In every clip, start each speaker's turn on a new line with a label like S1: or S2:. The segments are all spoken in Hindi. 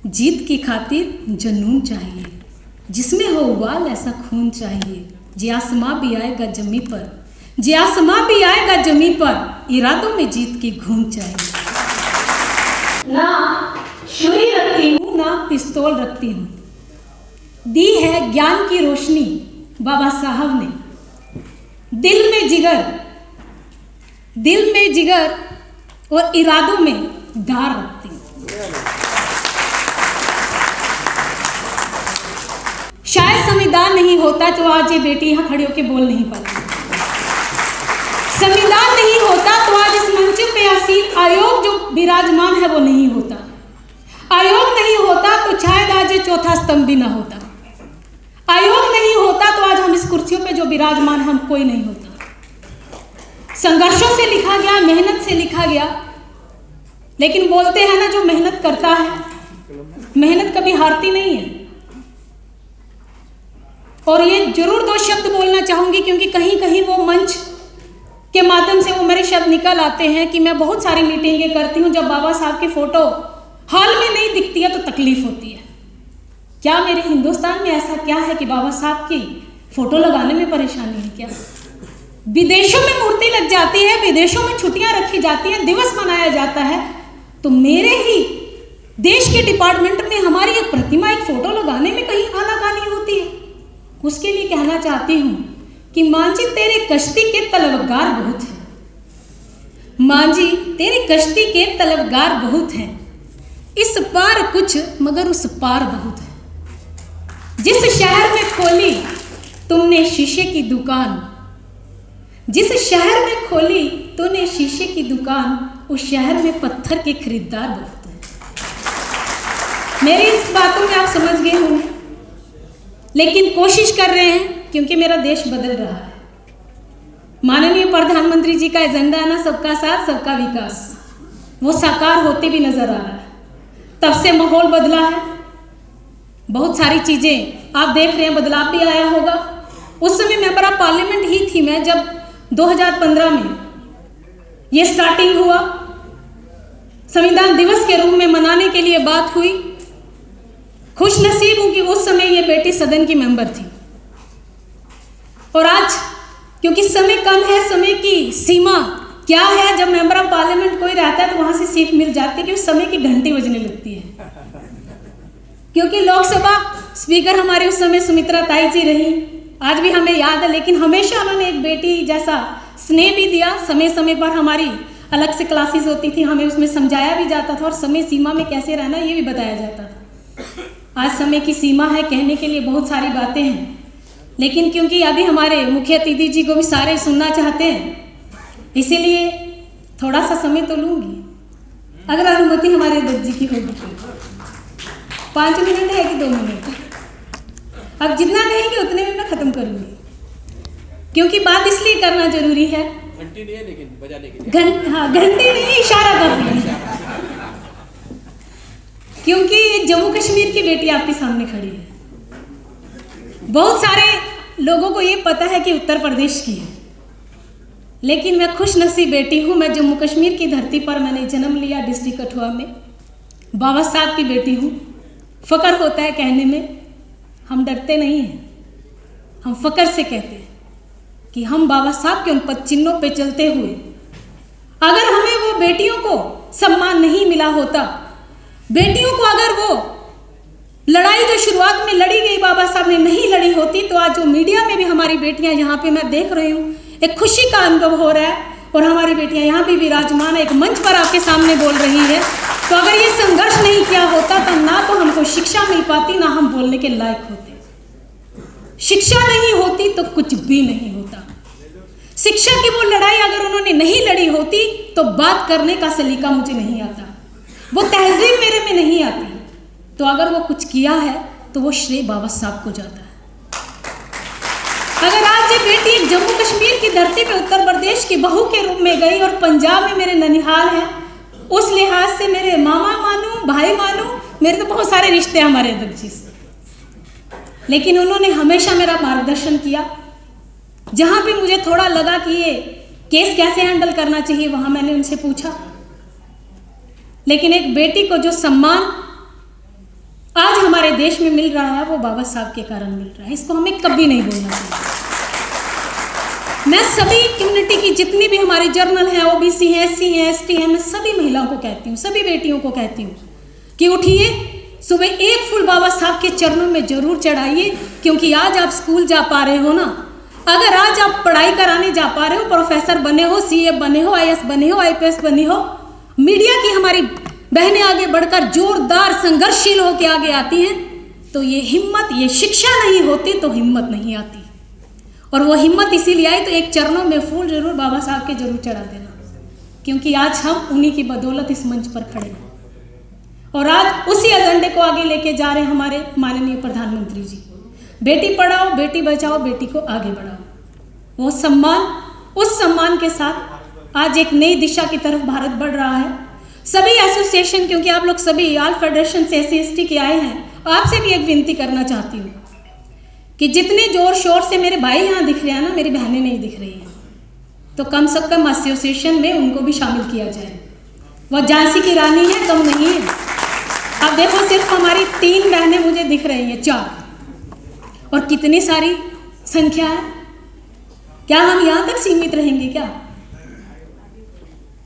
S1: जीत की खातिर जुनून चाहिए, जिसमें हो उबाल ऐसा खून चाहिए। जे आसमां भी आएगा जमी पर, जे आसमां भी आएगा जमी पर, इरादों में जीत की घूम चाहिए। ना छुरी रखती हूँ ना पिस्तौल रखती हूँ, दी है ज्ञान की रोशनी बाबा साहब ने। दिल में जिगर और इरादों में धार रखती हूँ। शायद संविधान नहीं होता तो आज ये बेटी यहाँ खड़ी होकर बोल नहीं पाती। संविधान नहीं होता तो आज इस मंच पे आसीन आयोग जो विराजमान है वो नहीं होता। आयोग नहीं होता तो शायद आज ये चौथा स्तंभ भी ना होता। आयोग नहीं होता तो आज हम इस कुर्सियों पे जो विराजमान हम कोई नहीं होता। संघर्षों से लिखा गया, मेहनत से लिखा गया, लेकिन बोलते हैं ना जो मेहनत करता है मेहनत कभी हारती नहीं है। और ये जरूर दो शब्द बोलना चाहूंगी क्योंकि कहीं कहीं वो मंच के माध्यम से वो मेरे शब्द निकल आते हैं कि मैं बहुत सारी मीटिंगें करती हूँ, जब बाबा साहब की फोटो हाल में नहीं दिखती है तो तकलीफ होती है। क्या मेरे हिंदुस्तान में ऐसा क्या है कि बाबा साहब की फोटो लगाने में परेशानी है क्या? विदेशों में मूर्ति लग जाती है, विदेशों में छुट्टियां रखी जाती हैं, दिवस मनाया जाता है, तो मेरे ही देश के डिपार्टमेंट में हमारी एक प्रतिमा, एक फोटो लगाने में कहीं आनाकानी होती है। उसके लिए कहना चाहती हूँ कि मां जी तेरे कश्ती के तलवगार बहुत हैं। मां जी तेरे कश्ती के तलवगार बहुत हैं, इस पार कुछ मगर उस पार बहुत है। जिस शहर में खोली तुमने शीशे की दुकान, जिस शहर में खोली तूने शीशे की दुकान, उस शहर में पत्थर के खरीदार बहुत हैं। मेरी इस बातों में आप समझ गए होंगे, लेकिन कोशिश कर रहे हैं क्योंकि मेरा देश बदल रहा है। माननीय प्रधानमंत्री जी का एजेंडा है ना, सबका साथ सबका विकास, वो साकार होते भी नजर आ रहा है। तब से माहौल बदला है, बहुत सारी चीजें आप देख रहे हैं, बदलाव भी आया होगा। उस समय मेंबर ऑफ पार्लियामेंट ही थी मैं जब 2015 में ये स्टार्टिंग हुआ, संविधान दिवस के रूप में मनाने के लिए बात हुई। खुश नसीब हूं कि उस समय ये बेटी सदन की मेंबर थी। और आज क्योंकि समय कम है, समय की सीमा क्या है, जब मेंबर ऑफ पार्लियामेंट कोई रहता है तो वहां से सीख मिल जाती है कि उस समय की घंटी बजने लगती है। क्योंकि लोकसभा स्पीकर हमारे उस समय सुमित्रा ताई जी रही, आज भी हमें याद है, लेकिन हमेशा उन्होंने एक बेटी जैसा स्नेह भी दिया। समय समय पर हमारी अलग से क्लासेस होती थी, हमें उसमें समझाया भी जाता था और समय सीमा में कैसे रहना ये भी बताया जाता था। आज समय की सीमा है, कहने के लिए बहुत सारी बातें हैं, लेकिन क्योंकि अभी हमारे मुख्य अतिथि जी को भी सारे सुनना चाहते हैं, इसीलिए थोड़ा सा समय तो लूँगी, अगर अनुमति हमारे अध्यक्ष जी की होगी। 5 मिनट है कि 2 मिनट? अब जितना कहेंगे उतने में मैं ख़त्म करूँगी, क्योंकि बात इसलिए करना जरूरी है।
S2: घंटी नहीं है लेकिन बजाने के लिए।
S1: हाँ, घंटी नहीं, इशारा कर दिया, क्योंकि जम्मू कश्मीर की बेटी आपके सामने खड़ी है। बहुत सारे लोगों को ये पता है कि उत्तर प्रदेश की है, लेकिन मैं खुश नसीब बेटी हूँ। मैं जम्मू कश्मीर की धरती पर मैंने जन्म लिया, डिस्ट्रिक्ट कठुआ में। बाबा साहब की बेटी हूँ। फ़ख्र होता है कहने में, हम डरते नहीं हैं, हम फ़ख्र से कहते हैं कि हम बाबा साहब के उन पद चिन्हों पे चलते हुए, अगर हमें वो बेटियों को सम्मान नहीं मिला होता, बेटियों को अगर वो लड़ाई जो शुरुआत में लड़ी गई बाबा साहब ने नहीं लड़ी होती, तो आज जो मीडिया में भी हमारी बेटियां यहाँ पे मैं देख रही हूँ, एक खुशी का अनुभव हो रहा है और हमारी बेटियां यहाँ भी विराजमान है, एक मंच पर आपके सामने बोल रही है। तो अगर ये संघर्ष नहीं किया होता तो ना तो हमको शिक्षा मिल पाती, ना हम बोलने के लायक होते। शिक्षा नहीं होती तो कुछ भी नहीं होता। शिक्षा की वो लड़ाई अगर उन्होंने नहीं लड़ी होती तो बात करने का सलीका मुझे नहीं आता, वो तहजीब मेरे में नहीं आती। तो अगर वो कुछ किया है तो वो श्रेय बाबा साहब को जाता है। अगर आज ये बेटी एक जम्मू कश्मीर की धरती पे उत्तर प्रदेश की बहू के रूप में गई और पंजाब में मेरे ननिहाल है, उस लिहाज से मेरे मामा मानूं, भाई मानूं, मेरे तो बहुत सारे रिश्ते हैं हमारे अध्यक्ष जी से, लेकिन उन्होंने हमेशा मेरा मार्गदर्शन किया। जहाँ भी मुझे थोड़ा लगा कि ये केस कैसे हैंडल करना चाहिए, वहाँ मैंने उनसे पूछा। लेकिन एक बेटी को जो सम्मान हमारे देश में मिल रहा है वो बाबा साहब के कारण मिल रहा है। इसको हमें कभी नहीं भूलना चाहिए। मैं सभी कम्युनिटी की जितनी भी हमारी जर्नल है, ओबीसी है, एससी है, एसटी है, मैं सभी महिलाओं को कहती हूँ, सभी बेटियों को कहती हूँ कि उठिए, सुबह एक फूल बाबा साहब के चरणों में जरूर चढ़ाइए। क्योंकि आज आप स्कूल जा पा रहे हो ना, अगर आज आप पढ़ाई कराने जा पा रहे हो, प्रोफेसर बने हो, सीए बने हो, आईएएस बने हो, आईपीएस बने हो, मीडिया की हमारी बहनें आगे बढ़कर जोरदार संघर्षशील होकर आगे आती हैं, तो ये हिम्मत, ये शिक्षा नहीं होती तो हिम्मत नहीं आती। और वो हिम्मत इसीलिए आई तो एक चरणों में फूल जरूर बाबा साहब के जरूर चढ़ा देना, क्योंकि आज हम उन्हीं की बदौलत इस मंच पर खड़े हैं और आज उसी एजेंडे को आगे लेके जा रहे हैं हमारे माननीय प्रधानमंत्री जी। बेटी पढ़ाओ, बेटी बचाओ, बेटी को आगे बढ़ाओ। वो सम्मान, उस सम्मान के साथ आज एक नई दिशा की तरफ भारत बढ़ रहा है। सभी एसोसिएशन, क्योंकि आप लोग सभी ऑल फेडरेशन से SC/ST के आए हैं, आपसे भी एक विनती करना चाहती हूँ कि जितने जोर शोर से मेरे भाई यहाँ दिख रहे हैं ना, मेरी बहनें नहीं दिख रही हैं, तो कम से कम एसोसिएशन में उनको भी शामिल किया जाए। वह झांसी की रानी है, कम नहीं है। अब देखो, सिर्फ हमारी 3 बहनें मुझे दिख रही हैं, 4, और कितनी सारी संख्या है। क्या हम यहाँ तक सीमित रहेंगे? क्या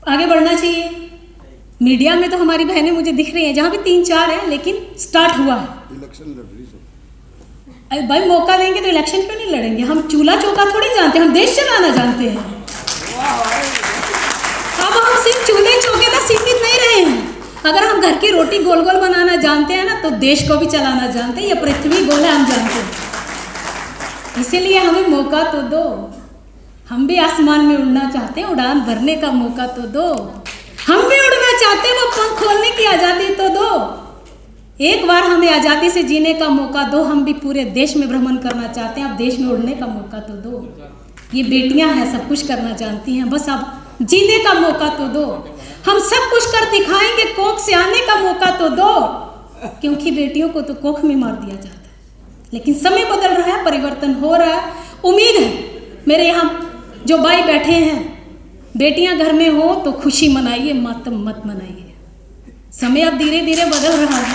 S1: आगे बढ़ना चाहिए? मीडिया में तो हमारी बहनें मुझे दिख रही हैं, जहाँ भी 3-4 हैं, लेकिन स्टार्ट हुआ है।
S3: इलेक्शन लड़ रही है।
S1: भाई मौका देंगे तो इलेक्शन क्यों नहीं लड़ेंगे? हम चूल्हा चौका थोड़ी जानते हैं, हम देश चलाना जानते हैं। अब हम सिर्फ चूल्हे चौके तक सीमित नहीं रहे हैं। अगर हम घर की रोटी गोल गोल बनाना जानते हैं ना, तो देश को भी चलाना जानते हैं। ये पृथ्वी गोल है, हम जानते हैं। इसीलिए हमें मौका तो दो। हम भी आसमान में उड़ना चाहते हैं, उड़ान भरने का मौका तो दो। हम भी उड़ना चाहते हैं, वो पंख खोलने की आज़ादी तो दो। एक बार हमें आज़ादी से जीने का मौका दो। हम भी पूरे देश में भ्रमण करना चाहते हैं, अब देश में उड़ने का मौका तो दो। ये बेटियां हैं, सब कुछ करना जानती हैं, बस अब जीने का मौका तो दो। हम सब कुछ कर दिखाएंगे, कोख से आने का मौका तो दो। क्योंकि बेटियों को तो कोख में मार दिया जाता है। लेकिन समय बदल रहा है, परिवर्तन हो रहा है। उम्मीद है मेरे यहाँ जो भाई बैठे हैं, बेटियां घर में हो तो खुशी मनाइए, मातम मत मनाइए। समय अब धीरे धीरे बदल रहा है।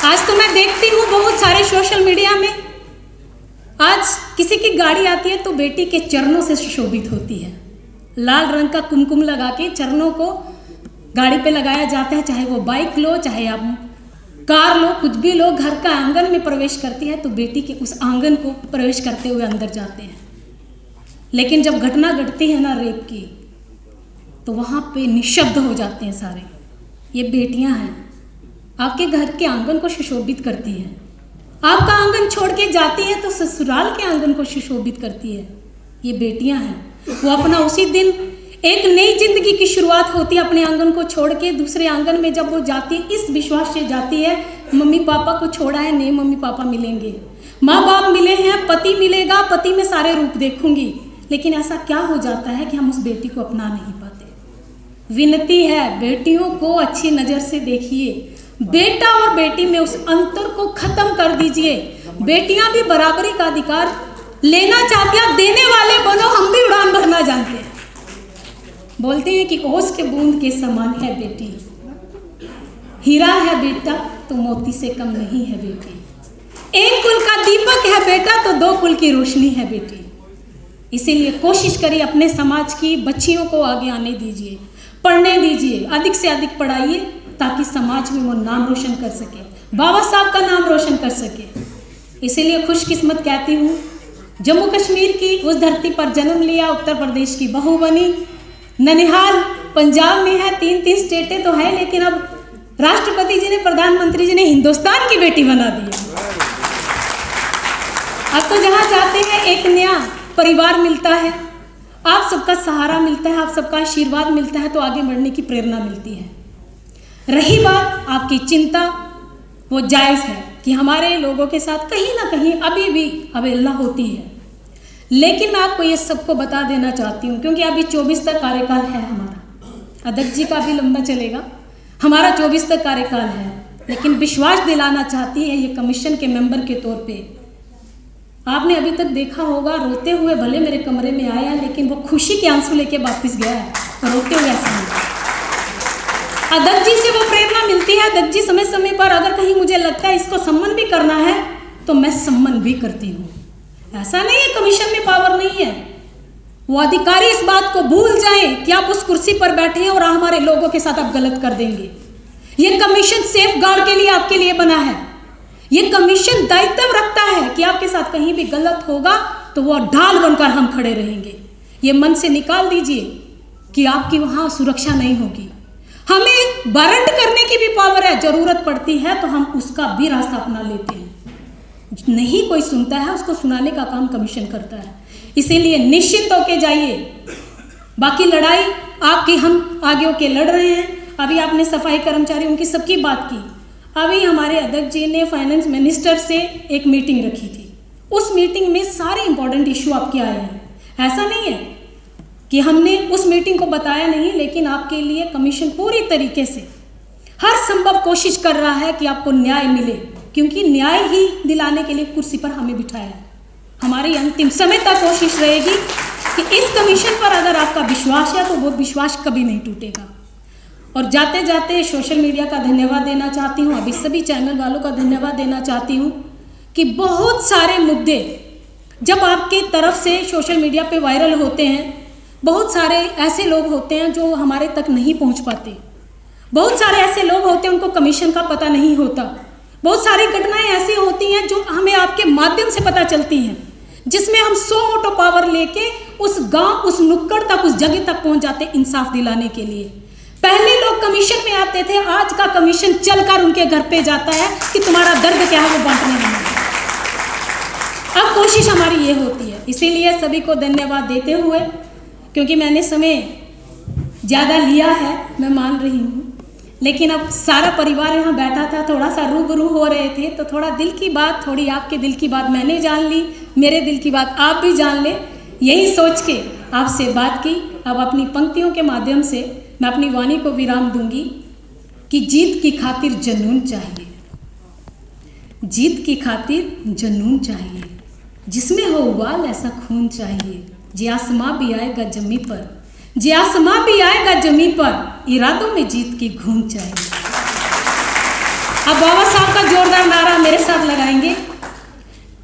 S1: आज तो मैं देखती हूँ बहुत सारे सोशल मीडिया में, आज किसी की गाड़ी आती है तो बेटी के चरणों से सुशोभित होती है। लाल रंग का कुमकुम लगा के चरणों को गाड़ी पे लगाया जाता है, चाहे वो बाइक लो, चाहे आप कार लो, कुछ भी लो। घर का आंगन में प्रवेश करती है तो बेटी के उस आंगन को प्रवेश करते हुए अंदर जाते हैं। लेकिन जब घटना घटती है ना रेप की, तो वहाँ पे निशब्द हो जाते हैं सारे। ये बेटियां हैं, आपके घर के आंगन को सुशोभित करती हैं। आपका आंगन छोड़ के जाती है तो ससुराल के आंगन को सुशोभित करती है। ये बेटियां हैं, वो अपना उसी दिन एक नई जिंदगी की शुरुआत होती है। अपने आंगन को छोड़ के दूसरे आंगन में जब वो जाती है, इस विश्वास से जाती है मम्मी पापा को छोड़ा है, नहीं मम्मी पापा मिलेंगे, माँ बाप मिले हैं, पति मिलेगा, पति में सारे रूप देखूंगी। लेकिन ऐसा क्या हो जाता है कि हम उस बेटी को अपना नहीं पाते। विनती है, बेटियों को अच्छी नज़र से देखिए। बेटा और बेटी में उस अंतर को खत्म कर दीजिए। बेटियां भी बराबरी का अधिकार लेना चाहती हैं, देने वाले बनो। हम भी उड़ान भरना जानते हैं। बोलते हैं कि ओस के बूंद के समान है बेटी, हीरा है बेटा तो मोती से कम नहीं है बेटी। एक कुल का दीपक है बेटा तो 2 कुल की रोशनी है बेटी। इसीलिए कोशिश करिए, अपने समाज की बच्चियों को आगे आने दीजिए, पढ़ने दीजिए, अधिक से अधिक पढ़ाइए, ताकि समाज में वो नाम रोशन कर सके, बाबा साहब का नाम रोशन कर सके। इसीलिए खुशकिस्मत कहती हूँ, जम्मू कश्मीर की उस धरती पर जन्म लिया, उत्तर प्रदेश की बहू बनी, ननिहाल पंजाब में है, 3 स्टेटें तो है, लेकिन अब राष्ट्रपति जी ने, प्रधानमंत्री जी ने हिंदुस्तान की बेटी बना दी है। अब तो जहाँ जाते हैं एक नया परिवार मिलता है, आप सबका सहारा मिलता है, आप सबका आशीर्वाद मिलता है, तो आगे बढ़ने की प्रेरणा मिलती है। रही बात आपकी चिंता, वो जायज़ है कि हमारे लोगों के साथ कहीं ना कहीं अभी भी अवहेलना होती है। लेकिन मैं आपको ये सबको बता देना चाहती हूँ, क्योंकि अभी 24 तक कार्यकाल है हमारा। अध्यक्ष जी का भी लंबा चलेगा, हमारा 24 तक कार्यकाल है। लेकिन विश्वास दिलाना चाहती है ये कमीशन के मेंबर के तौर पे। आपने अभी तक देखा होगा, रोते हुए भले मेरे कमरे में आया, लेकिन वो खुशी के आंसू लेके वापस गया है, तो रोते हुए ऐसा नहीं। अध्यक्ष जी से वो प्रेरणा मिलती है। अध्यक्ष जी समय समय पर अगर कहीं मुझे लगता है इसको सम्मान भी करना है तो मैं सम्मान भी करती हूँ। ऐसा नहीं है कमीशन में पावर नहीं है। वो अधिकारी इस बात को भूल जाएं कि आप उस कुर्सी पर बैठे हैं और हमारे लोगों के साथ आप गलत कर देंगे। ये कमीशन सेफ गार्ड के लिए आपके लिए बना है। ये कमीशन दायित्व रखता है कि आपके साथ कहीं भी गलत होगा तो वो ढाल बनकर हम खड़े रहेंगे। ये मन से निकाल दीजिए कि आपकी वहाँ सुरक्षा नहीं होगी। हमें वारंट करने की भी पावर है, जरूरत पड़ती है तो हम उसका भी रास्ता अपना लेते हैं। नहीं कोई सुनता है उसको सुनाने का काम कमीशन करता है। इसीलिए निश्चित होके जाइए। बाकी लड़ाई आपकी हम आगे होके लड़ रहे हैं। अभी आपने सफाई कर्मचारी उनकी सबकी बात की। अभी हमारे अध्यक्ष जी ने फाइनेंस मिनिस्टर से एक मीटिंग रखी थी। उस मीटिंग में सारे इंपॉर्टेंट इशू आपके आए हैं। ऐसा नहीं है कि हमने उस मीटिंग को बताया नहीं, लेकिन आपके लिए कमीशन पूरी तरीके से हर संभव कोशिश कर रहा है कि आपको न्याय मिले, क्योंकि न्याय ही दिलाने के लिए कुर्सी पर हमें बिठाया है। हमारी अंतिम समय तक कोशिश रहेगी कि इस कमीशन पर अगर आपका विश्वास है तो वो विश्वास कभी नहीं टूटेगा। और जाते जाते सोशल मीडिया का धन्यवाद देना चाहती हूँ, अभी सभी चैनल वालों का धन्यवाद देना चाहती हूँ कि बहुत सारे मुद्दे जब आपकी तरफ से सोशल मीडिया पे वायरल होते हैं, बहुत सारे ऐसे लोग होते हैं जो हमारे तक नहीं पहुँच पाते। बहुत सारे ऐसे लोग होते हैं उनको कमीशन का पता नहीं होता। बहुत सारी घटनाएं ऐसी होती हैं जो हमें आपके माध्यम से पता चलती हैं, जिसमें हम 100 मोटो पावर लेके उस गांव, उस नुक्कड़ तक, उस जगह तक पहुंच जाते इंसाफ दिलाने के लिए। पहले लोग कमीशन में आते थे, आज का कमीशन चलकर उनके घर पे जाता है कि तुम्हारा दर्द क्या है वो बांटने में। अब कोशिश हमारी ये होती है। इसीलिए सभी को धन्यवाद देते हुए, क्योंकि मैंने समय ज़्यादा लिया है, मैं मान रही हूँ, लेकिन अब सारा परिवार यहाँ बैठा था, थोड़ा सा रूबरू हो रहे थे, तो थोड़ा दिल की बात, थोड़ी आपके दिल की बात मैंने जान ली, मेरे दिल की बात आप भी जान ले, यही सोच के आपसे बात की। अब अपनी पंक्तियों के माध्यम से मैं अपनी वाणी को विराम दूंगी कि जीत की खातिर जुनून चाहिए, जीत की खातिर जुनून चाहिए, जिसमें हो उबाल ऐसा खून चाहिए, जे आसमां भी आएगा जमी पर, जे आसमां भी आएगा जमी पर, इरादों में जीत की घूम चाहिए। अब बाबा साहब का जोरदार नारा मेरे साथ लगाएंगे।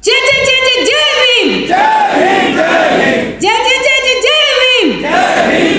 S1: जय जय जय जय जय भीम, जय भीम जय भीम, जय जय जय जय जय भीम, जय भीम।